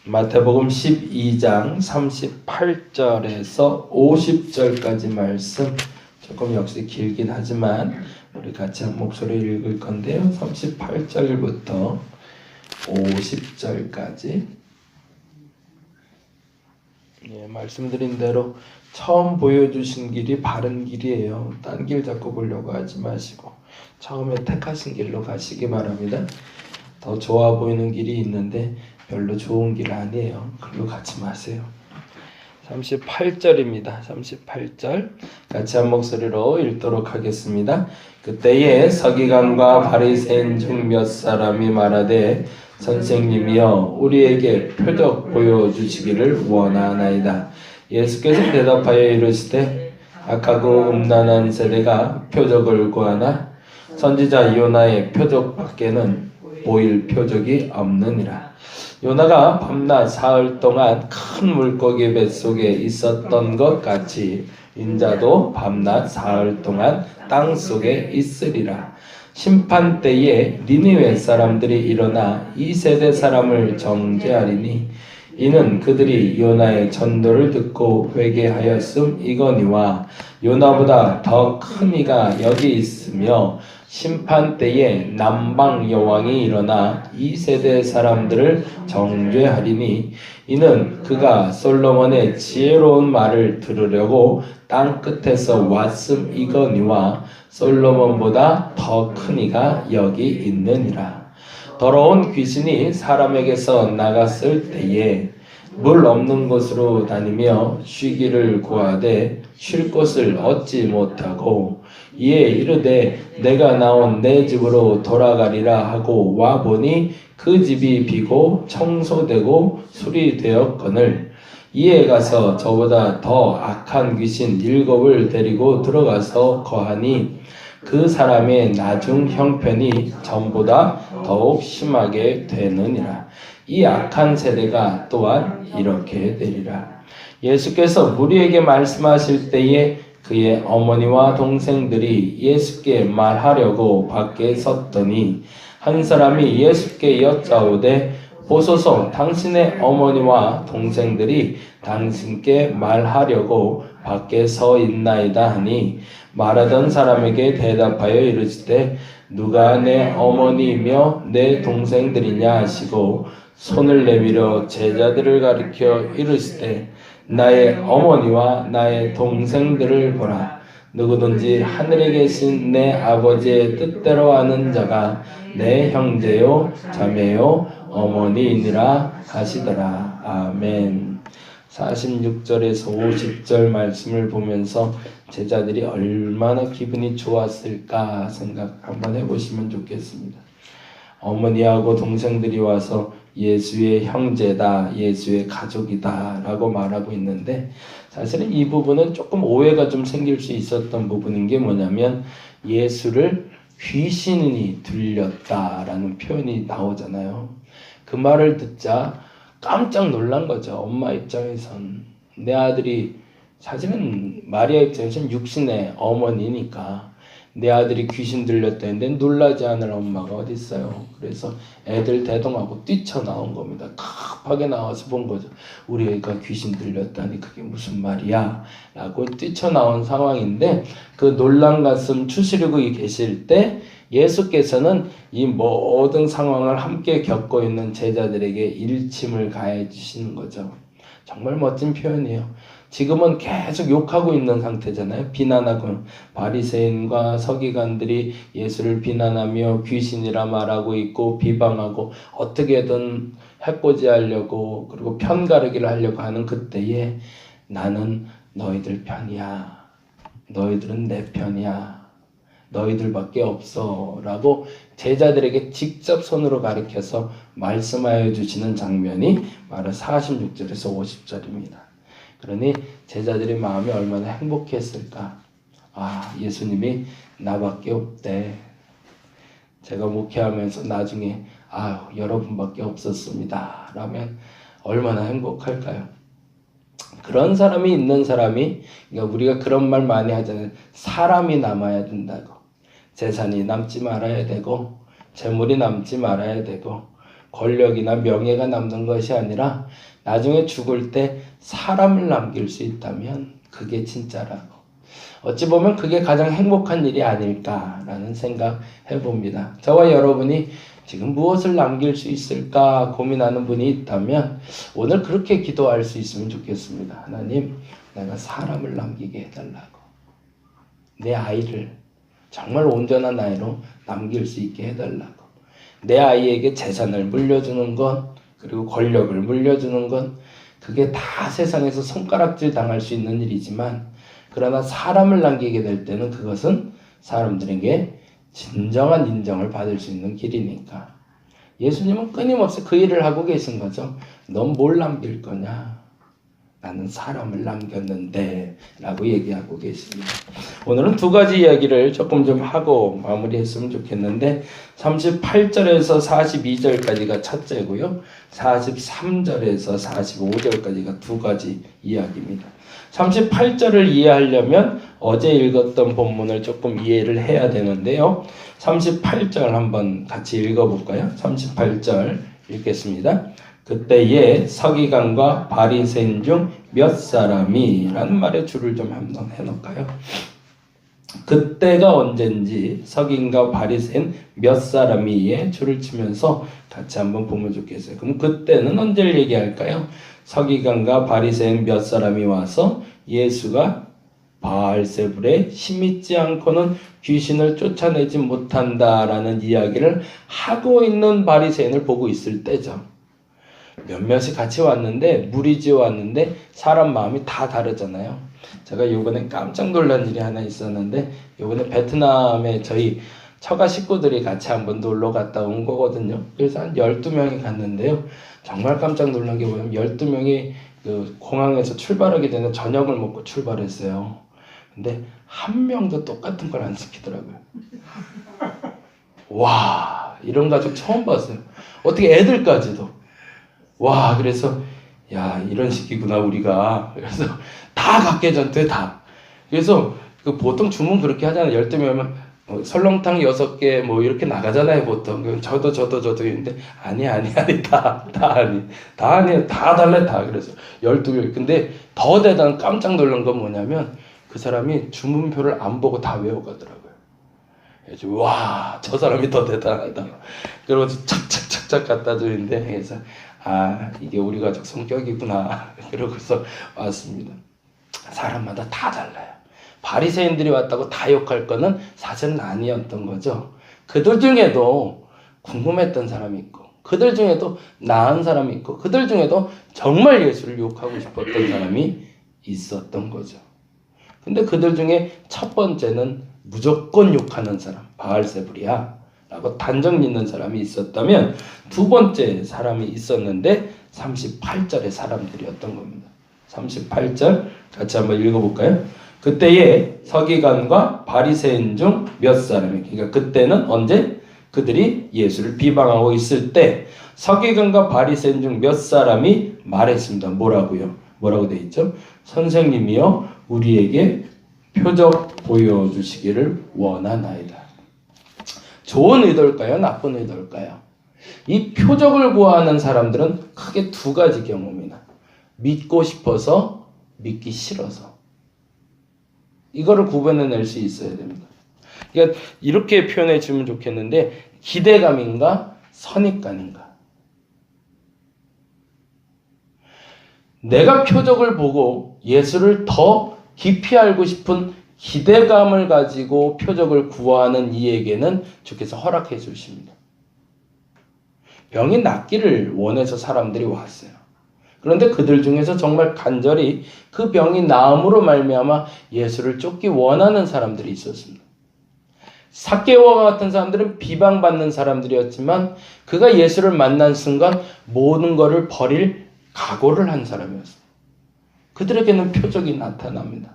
마태복음 12장 38절에서 50절까지 말씀, 조금 역시 길긴 하지만 우리 같이 한 목소리를 읽을 건데요. 38절부터 50절까지. 말씀드린 대로 처음 보여주신 길이 바른 길이에요. 딴 길 잡고 보려고 하지 마시고 처음에 택하신 길로 가시기 바랍니다. 더 좋아 보이는 길이 있는데 별로 좋은 길 아니에요. 그걸로 가지 마세요. 38절입니다. 38절 같이 한 목소리로 읽도록 하겠습니다. 그때에 서기관과 바리새인 중 몇 사람이 말하되 선생님이여 우리에게 표적 보여주시기를 원하나이다. 예수께서 대답하여 이르시되 악하고 음란한 세대가 표적을 구하나 선지자 요나의 표적밖에는 보일 표적이 없느니라. 요나가 밤낮 사흘 동안 큰 물고기 뱃속에 있었던 것 같이 인자도 밤낮 사흘 동안 땅속에 있으리라. 심판 때에 니느웨 사람들이 일어나 이 세대 사람을 정죄하리니 이는 그들이 요나의 전도를 듣고 회개하였음 이거니와 요나보다 더 큰 이가 여기 있으며 심판 때에 남방 여왕이 일어나 이 세대 사람들을 정죄하리니 이는 그가 솔로몬의 지혜로운 말을 들으려고 땅 끝에서 왔음 이거니와 솔로몬보다 더 큰 이가 여기 있느니라. 더러운 귀신이 사람에게서 나갔을 때에 물 없는 곳으로 다니며 쉬기를 구하되 쉴 곳을 얻지 못하고 이에 이르되 내가 나온 내 집으로 돌아가리라 하고 와보니 그 집이 비고 청소되고 수리되었거늘 이에 가서 저보다 더 악한 귀신 7을 데리고 들어가서 거하니 그 사람의 나중 형편이 전보다 더욱 심하게 되느니라. 이 악한 세대가 또한 이렇게 되리라. 예수께서 무리에게 말씀하실 때에 그의 어머니와 동생들이 예수께 말하려고 밖에 섰더니 한 사람이 예수께 여짜오되 보소서 당신의 어머니와 동생들이 당신께 말하려고 밖에 서 있나이다 하니 말하던 사람에게 대답하여 이르시되 누가 내 어머니이며 내 동생들이냐 하시고 손을 내밀어 제자들을 가리켜 이르시되 나의 어머니와 나의 동생들을 보라. 누구든지 하늘에 계신 내 아버지의 뜻대로 하는 자가 내 형제요 자매요 어머니이니라 하시더라. 아멘. 46절에서 50절 말씀을 보면서 제자들이 얼마나 기분이 좋았을까 생각 한번 해보시면 좋겠습니다. 어머니하고 동생들이 와서 예수의 형제다, 예수의 가족이다 라고 말하고 있는데 사실은 이 부분은 조금 오해가 좀 생길 수 있었던 부분인 게 뭐냐면 예수를 귀신이 들렸다라는 표현이 나오잖아요. 그 말을 듣자 깜짝 놀란 거죠. 엄마 입장에선. 내 아들이 사실은 마리아 입장에서는 육신의 어머니니까 내 아들이 귀신 들렸다는데 놀라지 않을 엄마가 어디 있어요. 그래서 애들 대동하고 뛰쳐나온 겁니다. 급하게 나와서 본 거죠. 우리 애가 귀신 들렸다니 그게 무슨 말이야 라고 뛰쳐나온 상황인데 그 놀란 가슴 추스리고 계실 때 예수께서는 이 모든 상황을 함께 겪고 있는 제자들에게 일침을 가해 주시는 거죠. 정말 멋진 표현이에요. 지금은 계속 욕하고 있는 상태잖아요. 비난하고 바리새인과 서기관들이 예수를 비난하며 귀신이라 말하고 있고 비방하고 어떻게든 해코지하려고 그리고 편가르기를 하려고 하는 그때에 나는 너희들 편이야. 너희들은 내 편이야. 너희들밖에 없어 라고 제자들에게 직접 손으로 가리켜서 말씀하여 주시는 장면이 바로 46절에서 50절입니다. 그러니 제자들의 마음이 얼마나 행복했을까. 아, 예수님이 나밖에 없대. 제가 목회하면서 나중에 여러분밖에 없었습니다 라면 얼마나 행복할까요? 그런 사람이 있는 사람이, 그러니까 우리가 그런 말 많이 하잖아요. 사람이 남아야 된다고. 재산이 남지 말아야 되고 재물이 남지 말아야 되고 권력이나 명예가 남는 것이 아니라 나중에 죽을 때 사람을 남길 수 있다면 그게 진짜라고. 어찌 보면 그게 가장 행복한 일이 아닐까라는 생각 해봅니다. 저와 여러분이 지금 무엇을 남길 수 있을까 고민하는 분이 있다면 오늘 그렇게 기도할 수 있으면 좋겠습니다. 하나님, 내가 사람을 남기게 해달라고. 내 아이를 정말 온전한 아이로 남길 수 있게 해달라고. 내 아이에게 재산을 물려주는 것, 그리고 권력을 물려주는 것, 그게 다 세상에서 손가락질 당할 수 있는 일이지만 그러나 사람을 남기게 될 때는 그것은 사람들에게 진정한 인정을 받을 수 있는 길이니까. 예수님은 끊임없이 그 일을 하고 계신 거죠. 넌 뭘 남길 거냐? 나는 사람을 남겼는데 라고 얘기하고 계십니다. 오늘은 두 가지 이야기를 조금 좀 하고 마무리했으면 좋겠는데 38절에서 42절까지가 첫째고요. 43절에서 45절까지가 두 가지 이야기입니다. 38절을 이해하려면 어제 읽었던 본문을 조금 이해를 해야 되는데요. 38절 한번 같이 읽어볼까요? 38절 읽겠습니다. 그때에 서기관과 바리새인 중 몇 사람이 라는 말에 줄을 좀 한번 해놓을까요? 그때가 언젠지 서기관과 바리새인 몇 사람이에 줄을 치면서 같이 한번 보면 좋겠어요. 그럼 그때는 언제를 얘기할까요? 서기관과 바리새인 몇 사람이 와서 예수가 바알세불에 힘있지 않고는 귀신을 쫓아내지 못한다라는 이야기를 하고 있는 바리새인을 보고 있을 때죠. 몇몇이 같이 왔는데 무리지어 왔는데 사람 마음이 다 다르잖아요. 제가 요번에 깜짝 놀란 일이 하나 있었는데 요번에 베트남에 저희 처가 식구들이 같이 한번 놀러 갔다 온 거거든요. 그래서 한 12명이 갔는데요. 정말 깜짝 놀란 게 뭐냐면 12명이 그 공항에서 출발하기 전에 저녁을 먹고 출발했어요. 근데 한 명도 똑같은 걸 안 시키더라고요. 와, 이런 가족 처음 봤어요. 어떻게 애들까지도. 와, 그래서 야, 이런 식이구나 우리가. 그래서 다 각계전투에 다. 그래서 그 보통 주문 그렇게 하잖아요. 12명이면 설렁탕 6개 뭐 이렇게 나가잖아요 보통. 저도 있는데 아니 다 달래 다. 그래서 12개. 근데 더 대단 깜짝 놀란 건 뭐냐면 그 사람이 주문표를 안 보고 다 외워가더라고요. 그래서 와, 저 사람이 더 대단하다. 그러면서 착착착착 갖다 주는데 그래서 아, 이게 우리 가족 성격이구나. 그러고서 왔습니다. 사람마다 다 달라요. 바리새인들이 왔다고 다 욕할 거는 사실은 아니었던 거죠. 그들 중에도 궁금했던 사람이 있고, 그들 중에도 나은 사람이 있고, 그들 중에도 정말 예수를 욕하고 싶었던 사람이 있었던 거죠. 근데 그들 중에 첫 번째는 무조건 욕하는 사람, 바알세불이야 라고 단정 짓는 사람이 있었다면 두 번째 사람이 있었는데 38절의 사람들이었던 겁니다. 38절 같이 한번 읽어볼까요? 그때에 서기관과 바리새인 중 몇 사람이, 그러니까 그때는 언제? 그들이 예수를 비방하고 있을 때 서기관과 바리새인 중 몇 사람이 말했습니다. 뭐라고요? 뭐라고 돼 있죠? 선생님이여 우리에게 표적 보여주시기를 원하나이다. 좋은 의도일까요? 나쁜 의도일까요? 이 표적을 구하는 사람들은 크게 두 가지 경우입니다. 믿고 싶어서, 믿기 싫어서. 이거를 구분해낼 수 있어야 됩니다. 그러니까 이렇게 표현해 주면 좋겠는데 기대감인가 선입관인가. 내가 표적을 보고 예수를 더 깊이 알고 싶은 기대감을 가지고 표적을 구하는 이에게는 주께서 허락해 주십니다. 병이 낫기를 원해서 사람들이 왔어요. 그런데 그들 중에서 정말 간절히 그 병이 나음으로 말미암아 예수를 쫓기 원하는 사람들이 있었습니다. 삭개오와 같은 사람들은 비방받는 사람들이었지만 그가 예수를 만난 순간 모든 것을 버릴 각오를 한 사람이었습니다. 그들에게는 표적이 나타납니다.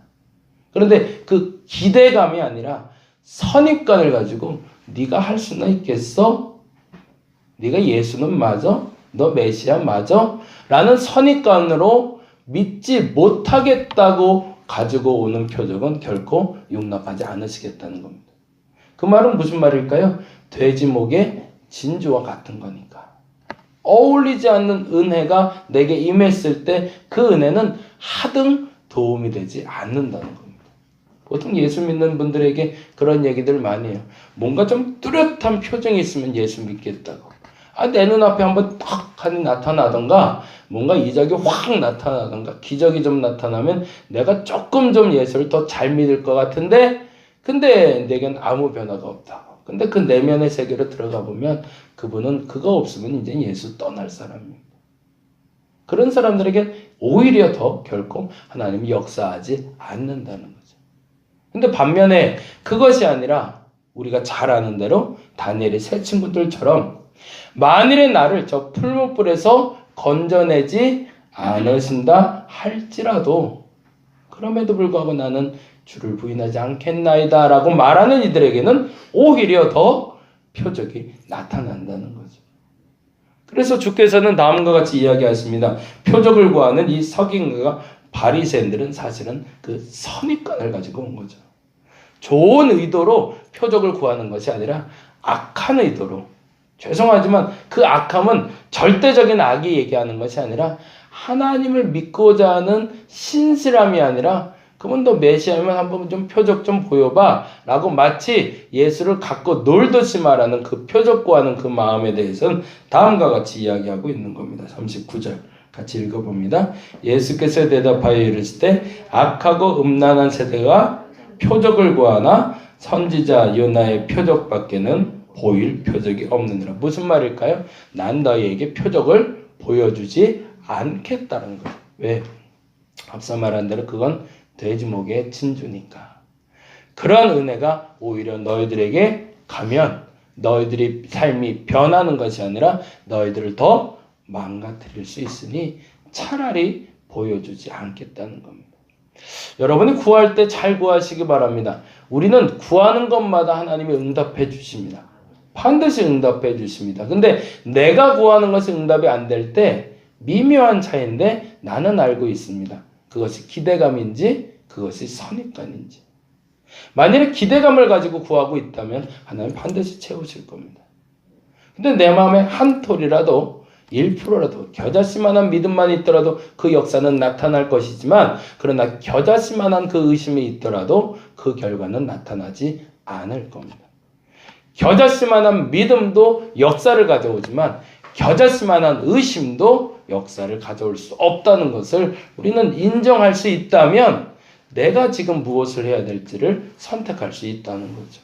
그런데 그 기대감이 아니라 선입관을 가지고 네가 할 수는 있겠어? 네가 예수는 맞아? 너 메시아 맞아? 라는 선입관으로 믿지 못하겠다고 가지고 오는 표적은 결코 용납하지 않으시겠다는 겁니다. 그 말은 무슨 말일까요? 돼지 목에 진주와 같은 거니까. 어울리지 않는 은혜가 내게 임했을 때 그 은혜는 하등 도움이 되지 않는다는 겁니다. 보통 예수 믿는 분들에게 그런 얘기들 많이 해요. 뭔가 좀 뚜렷한 표정이 있으면 예수 믿겠다고. 내 눈앞에 한번 탁 하니 나타나던가 뭔가 이적이 확 나타나던가 기적이 좀 나타나면 내가 조금 좀 예수를 더 잘 믿을 것 같은데 근데 내겐 아무 변화가 없다. 근데 그 내면의 세계로 들어가 보면 그분은 그거 없으면 이제 예수 떠날 사람입니다. 그런 사람들에게 오히려 더 결코 하나님이 역사하지 않는다는 거죠. 근데 반면에 그것이 아니라 우리가 잘 아는 대로 다니엘의 세 친구들처럼 만일에 나를 저 풀무불에서 건져내지 않으신다 할지라도 그럼에도 불구하고 나는 주를 부인하지 않겠나이다 라고 말하는 이들에게는 오히려 더 표적이 나타난다는 거죠. 그래서 주께서는 다음과 같이 이야기하십니다. 표적을 구하는 이 서기관과 바리새인들은 사실은 그 선입관을 가지고 온 거죠. 좋은 의도로 표적을 구하는 것이 아니라 악한 의도로, 죄송하지만 그 악함은 절대적인 악이 얘기하는 것이 아니라 하나님을 믿고자 하는 신실함이 아니라 그러면 너 메시아면 한번 좀 표적 좀 보여봐 라고 마치 예수를 갖고 놀듯이 말하는 그 표적 구하는 그 마음에 대해서는 다음과 같이 이야기하고 있는 겁니다. 39절 같이 읽어봅니다. 예수께서 대답하여 이르시되 악하고 음란한 세대가 표적을 구하나 선지자 요나의 표적밖에는 보일 표적이 없느니라. 무슨 말일까요? 난 너희에게 표적을 보여주지 않겠다는 거예요. 왜? 앞서 말한 대로 그건 돼지목의 진주니까. 그런 은혜가 오히려 너희들에게 가면 너희들의 삶이 변하는 것이 아니라 너희들을 더 망가뜨릴 수 있으니 차라리 보여주지 않겠다는 겁니다. 여러분이 구할 때 잘 구하시기 바랍니다. 우리는 구하는 것마다 하나님이 응답해 주십니다. 반드시 응답해 주십니다. 근데 내가 구하는 것이 응답이 안 될 때 미묘한 차이인데 나는 알고 있습니다. 그것이 기대감인지 그것이 선입관인지. 만일에 기대감을 가지고 구하고 있다면 하나님 반드시 채우실 겁니다. 근데 내 마음에 한 톨이라도 1%라도 겨자씨만한 믿음만 있더라도 그 역사는 나타날 것이지만 그러나 겨자씨만한 그 의심이 있더라도 그 결과는 나타나지 않을 겁니다. 겨자씨만한 믿음도 역사를 가져오지만 겨자씨만한 의심도 역사를 가져올 수 없다는 것을 우리는 인정할 수 있다면 내가 지금 무엇을 해야 될지를 선택할 수 있다는 거죠.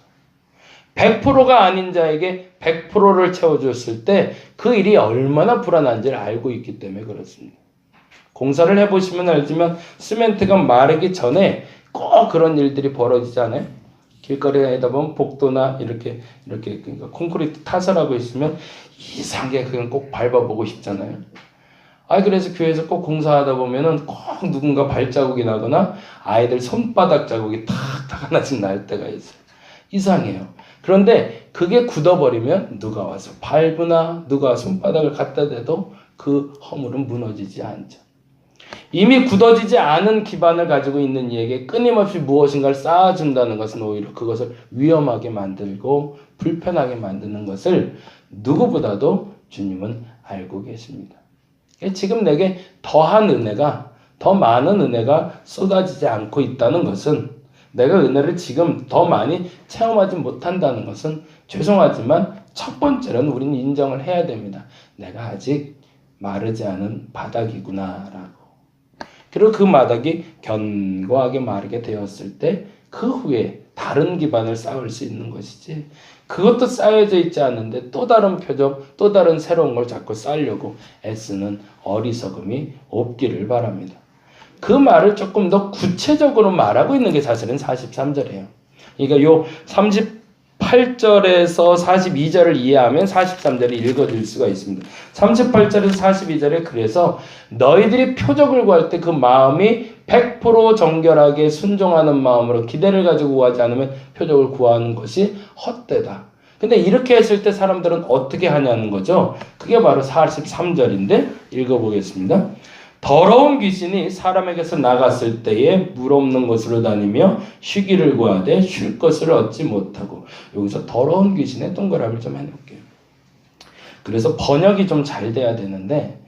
100%가 아닌 자에게 100%를 채워줬을 때 그 일이 얼마나 불안한지를 알고 있기 때문에 그렇습니다. 공사를 해보시면 알지만 시멘트가 마르기 전에 꼭 그런 일들이 벌어지잖아요. 길거리에다 보면 복도나 이렇게 그러니까 콘크리트 타설하고 있으면 이상하게 그냥 꼭 밟아보고 싶잖아요. 그래서 교회에서 꼭 공사하다 보면은 꼭 누군가 발자국이 나거나 아이들 손바닥 자국이 탁탁 하나씩 날 때가 있어요. 이상해요. 그런데 그게 굳어버리면 누가 와서 밟으나 누가 손바닥을 갖다 대도 그 허물은 무너지지 않죠. 이미 굳어지지 않은 기반을 가지고 있는 이에게 끊임없이 무엇인가를 쌓아준다는 것은 오히려 그것을 위험하게 만들고 불편하게 만드는 것을 누구보다도 주님은 알고 계십니다. 지금 내게 더한 은혜가, 더 많은 은혜가 쏟아지지 않고 있다는 것은, 내가 은혜를 지금 더 많이 체험하지 못한다는 것은 죄송하지만 첫 번째로는 우리는 인정을 해야 됩니다. 내가 아직 마르지 않은 바닥이구나 라고. 그리고 그 바닥이 견고하게 마르게 되었을 때 그 후에 다른 기반을 쌓을 수 있는 것이지, 그것도 쌓여져 있지 않은데 또 다른 표적, 또 다른 새로운 걸 자꾸 쌓으려고 애쓰는 어리석음이 없기를 바랍니다. 그 말을 조금 더 구체적으로 말하고 있는 게 사실은 43절이에요. 그러니까 요 38절에서 42절을 이해하면 43절이 읽어질 수가 있습니다. 38절에서 42절에 그래서 너희들이 표적을 구할 때 그 마음이 100% 정결하게 순종하는 마음으로 기대를 가지고 구하지 않으면 표적을 구하는 것이 헛되다. 근데 이렇게 했을 때 사람들은 어떻게 하냐는 거죠. 그게 바로 43절인데 읽어보겠습니다. 더러운 귀신이 사람에게서 나갔을 때에 물 없는 곳으로 다니며 쉬기를 구하되 쉴 것을 얻지 못하고, 여기서 더러운 귀신의 동그라미를 좀 해놓을게요. 그래서 번역이 좀 잘 돼야 되는데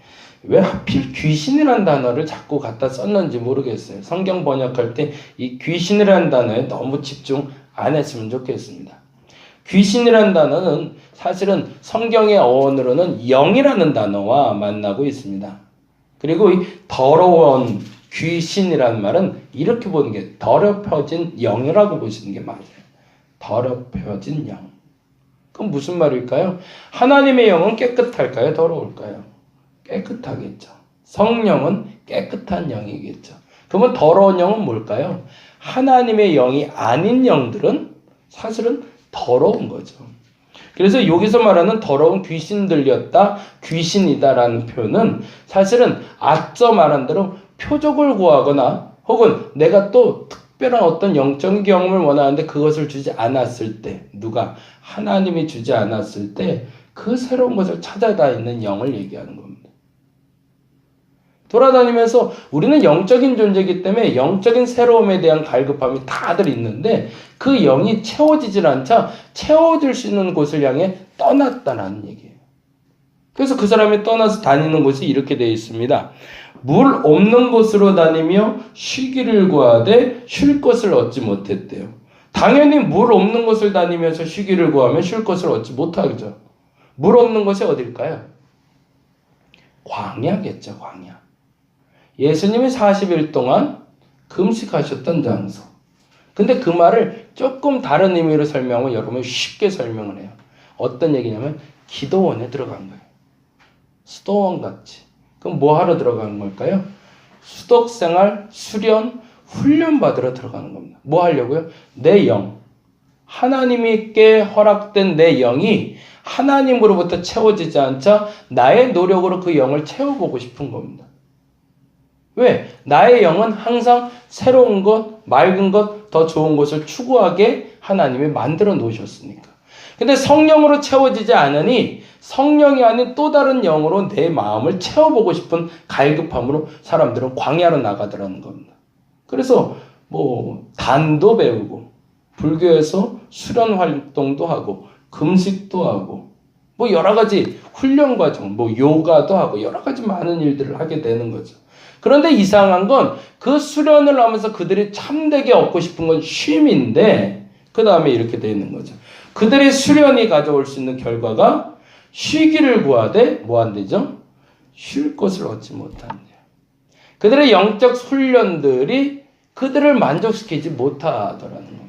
왜 하필 귀신이라는 단어를 자꾸 갖다 썼는지 모르겠어요. 성경 번역할 때 이 귀신이라는 단어에 너무 집중 안 했으면 좋겠습니다. 귀신이라는 단어는 사실은 성경의 어원으로는 영이라는 단어와 만나고 있습니다. 그리고 이 더러운 귀신이라는 말은 이렇게 보는 게 더럽혀진 영이라고 보시는 게 맞아요. 더럽혀진 영. 그럼 무슨 말일까요? 하나님의 영은 깨끗할까요? 더러울까요? 깨끗하겠죠. 성령은 깨끗한 영이겠죠. 그러면 더러운 영은 뭘까요? 하나님의 영이 아닌 영들은 사실은 더러운 거죠. 그래서 여기서 말하는 더러운 귀신 들렸다, 귀신이다라는 표현은 사실은 앞서 말한 대로 표적을 구하거나 혹은 내가 또 특별한 어떤 영적인 경험을 원하는데 그것을 주지 않았을 때, 누가 하나님이 주지 않았을 때 그 새로운 것을 찾아다니는 영을 얘기하는 겁니다. 돌아다니면서 우리는 영적인 존재이기 때문에 영적인 새로움에 대한 갈급함이 다들 있는데 그 영이 채워지질 않자 채워질 수 있는 곳을 향해 떠났다는 얘기예요. 그래서 그 사람이 떠나서 다니는 곳이 이렇게 되어 있습니다. 물 없는 곳으로 다니며 쉬기를 구하되 쉴 것을 얻지 못했대요. 당연히 물 없는 곳을 다니면서 쉬기를 구하면 쉴 것을 얻지 못하죠. 물 없는 곳이 어딜까요? 광야겠죠, 광야. 예수님이 40일 동안 금식하셨던 장소. 근데 그 말을 조금 다른 의미로 설명하면 여러분이 쉽게 설명을 해요. 어떤 얘기냐면 기도원에 들어간 거예요. 수도원 같이. 그럼 뭐 하러 들어가는 걸까요? 수덕생활, 수련, 훈련 받으러 들어가는 겁니다. 뭐 하려고요? 내 영. 하나님께 허락된 내 영이 하나님으로부터 채워지지 않자 나의 노력으로 그 영을 채워보고 싶은 겁니다. 왜? 나의 영은 항상 새로운 것, 맑은 것, 더 좋은 것을 추구하게 하나님이 만들어 놓으셨으니까. 근데 성령으로 채워지지 않으니 성령이 아닌 또 다른 영으로 내 마음을 채워보고 싶은 갈급함으로 사람들은 광야로 나가더라는 겁니다. 그래서 단도 배우고 불교에서 수련 활동도 하고 금식도 하고 여러 가지 훈련 과정, 요가도 하고 여러 가지 많은 일들을 하게 되는 거죠. 그런데 이상한 건 그 수련을 하면서 그들이 참되게 얻고 싶은 건 쉼인데 그 다음에 이렇게 되어 있는 거죠. 그들의 수련이 가져올 수 있는 결과가 쉬기를 구하되 뭐 한대죠? 쉴 것을 얻지 못한대요. 그들의 영적 훈련들이 그들을 만족시키지 못하더라는 겁니다.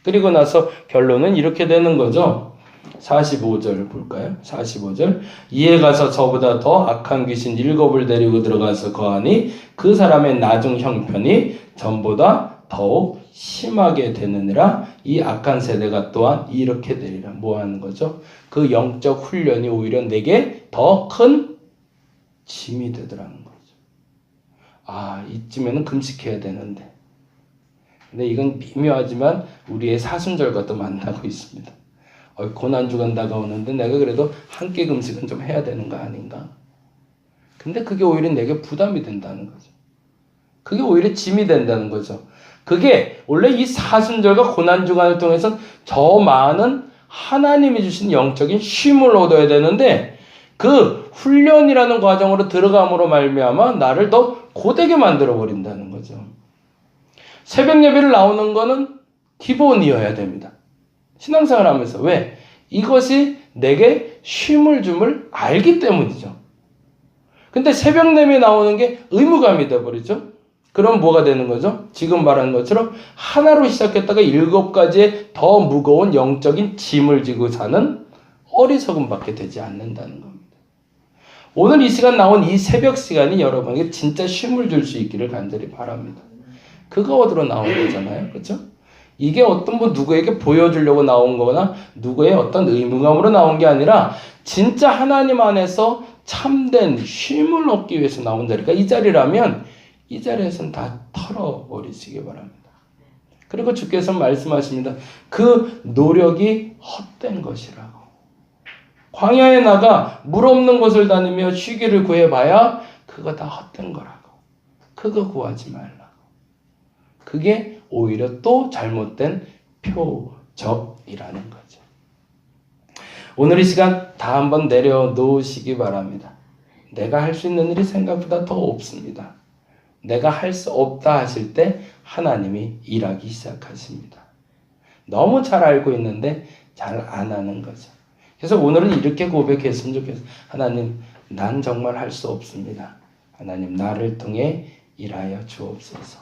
그리고 나서 결론은 이렇게 되는 거죠. 45절 볼까요? 45절. 이에 가서 저보다 더 악한 귀신 7을 데리고 들어가서 거하니 그 사람의 나중 형편이 전보다 더욱 심하게 되느니라. 이 악한 세대가 또한 이렇게 되리라. 뭐 하는 거죠? 그 영적 훈련이 오히려 내게 더 큰 짐이 되더라는 거죠. 이쯤에는 금식해야 되는데. 근데 이건 미묘하지만 우리의 사순절과도 만나고 있습니다. 고난주간 다가오는데 내가 그래도 한 끼 금식은 좀 해야 되는 거 아닌가? 근데 그게 오히려 내게 부담이 된다는 거죠. 그게 오히려 짐이 된다는 거죠. 그게 원래 이 사순절과 고난주간을 통해서 저 많은 하나님이 주신 영적인 쉼을 얻어야 되는데 그 훈련이라는 과정으로 들어감으로 말미암아 나를 더 고되게 만들어 버린다는 거죠. 새벽 예배를 나오는 거는 기본이어야 됩니다. 신앙생활 하면서. 왜? 이것이 내게 쉼을 줌을 알기 때문이죠. 근데 새벽 예배 나오는 게 의무감이 되어버리죠. 그럼 뭐가 되는 거죠? 지금 말한 것처럼 하나로 시작했다가 7가지의 더 무거운 영적인 짐을 지고 사는 어리석음밖에 되지 않는다는 겁니다. 오늘 이 시간 나온 이 새벽 시간이 여러분에게 진짜 쉼을 줄 수 있기를 간절히 바랍니다. 그거 얻으러 나온 거잖아요. 그렇죠? 이게 어떤 누구에게 보여주려고 나온 거나 누구의 어떤 의무감으로 나온 게 아니라 진짜 하나님 안에서 참된 쉼을 얻기 위해서 나온 자리가 이 자리라면 이 자리에서는 다 털어버리시기 바랍니다. 그리고 주께서 말씀하십니다. 그 노력이 헛된 것이라고. 광야에 나가 물 없는 곳을 다니며 쉬기를 구해봐야 그거 다 헛된 거라고. 그거 구하지 말라고. 그게 오히려 또 잘못된 표적이라는 거죠. 오늘 이 시간 다 한번 내려놓으시기 바랍니다. 내가 할 수 있는 일이 생각보다 더 없습니다. 내가 할 수 없다 하실 때 하나님이 일하기 시작하십니다. 너무 잘 알고 있는데 잘 안 하는 거죠. 그래서 오늘은 이렇게 고백했으면 좋겠어요. 하나님, 난 정말 할 수 없습니다. 하나님, 나를 통해 일하여 주옵소서.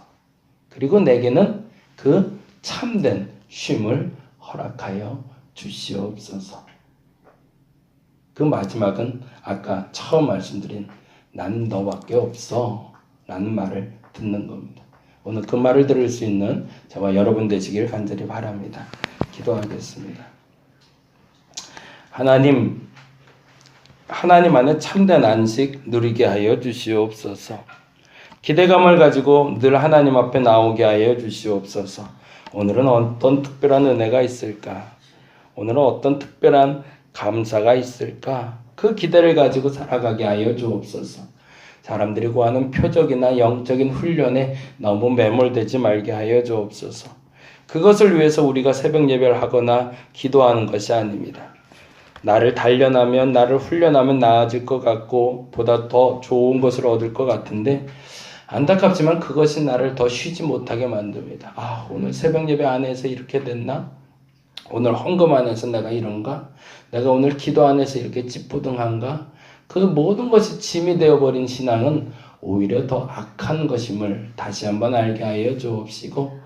그리고 내게는 그 참된 쉼을 허락하여 주시옵소서. 그 마지막은 아까 처음 말씀드린 난 너밖에 없어 라는 말을 듣는 겁니다. 오늘 그 말을 들을 수 있는 저와 여러분 되시길 간절히 바랍니다. 기도하겠습니다. 하나님 안에 참된 안식 누리게 하여 주시옵소서. 기대감을 가지고 늘 하나님 앞에 나오게 하여 주시옵소서. 오늘은 어떤 특별한 은혜가 있을까? 오늘은 어떤 특별한 감사가 있을까? 그 기대를 가지고 살아가게 하여 주옵소서. 사람들이 구하는 표적이나 영적인 훈련에 너무 매몰되지 말게 하여 주옵소서. 그것을 위해서 우리가 새벽 예배를 하거나 기도하는 것이 아닙니다. 나를 단련하면, 나를 훈련하면 나아질 것 같고 보다 더 좋은 것을 얻을 것 같은데 안타깝지만 그것이 나를 더 쉬지 못하게 만듭니다. 오늘 새벽 예배 안에서 이렇게 됐나? 오늘 헌금 안에서 내가 이런가? 내가 오늘 기도 안에서 이렇게 찌뿌둥한가? 그 모든 것이 짐이 되어버린 신앙은 오히려 더 악한 것임을 다시 한번 알게 하여 주옵시고,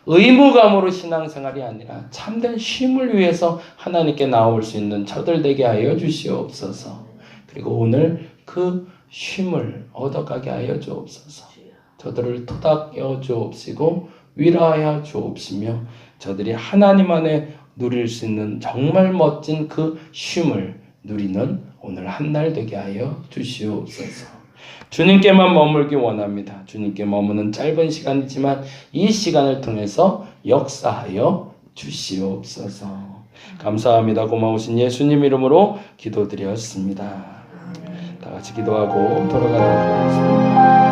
의무감으로 신앙생활이 아니라 참된 쉼을 위해서 하나님께 나올 수 있는 저들 되게 하여 주시옵소서. 그리고 오늘 그 쉼을 얻어가게 하여 주옵소서. 저들을 토닥여 주옵시고 위로하여 주옵시며 저들이 하나님 안에 누릴 수 있는 정말 멋진 그 쉼을 누리는 오늘 한 날 되게 하여 주시옵소서. 주님께만 머물기 원합니다. 주님께 머무는 짧은 시간이지만 이 시간을 통해서 역사하여 주시옵소서. 감사합니다. 고마우신 예수님 이름으로 기도드렸습니다. 다 같이 기도하고 돌아가도록 하겠습니다.